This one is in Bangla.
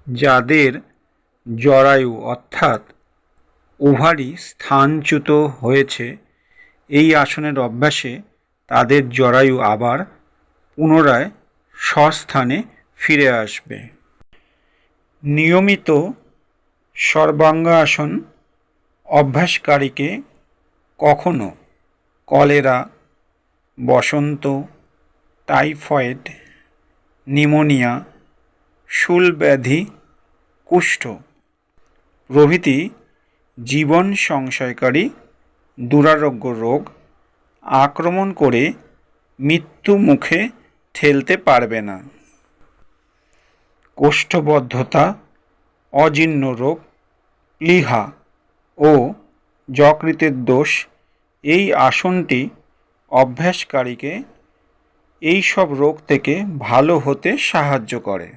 যাদের জরায়ু অর্থাৎ ওভারি স্থানচ্যুত হয়েছে, এই আসনের অভ্যাসে তাদের জরায়ু আবার পুনরায় স্বস্থানে ফিরে আসবে। নিয়মিত সর্বাঙ্গাসন অভ্যাসকারীকে কখনো কলেরা, বসন্ত, টাইফয়েড, নিউমোনিয়া, শূলব্যাধি, কুষ্ঠ প্রভৃতি জীবন সংশয়কারী দুরারোগ্য রোগ আক্রমণ করে মৃত্যু মুখে ঠেলতে পারবে না। কোষ্ঠবদ্ধতা, অজীর্ণ রোগ, প্লীহা ও যকৃতের দোষ এই আসনটি অভ্যাসকারীকে এই সব রোগ থেকে ভালো হতে সাহায্য করে।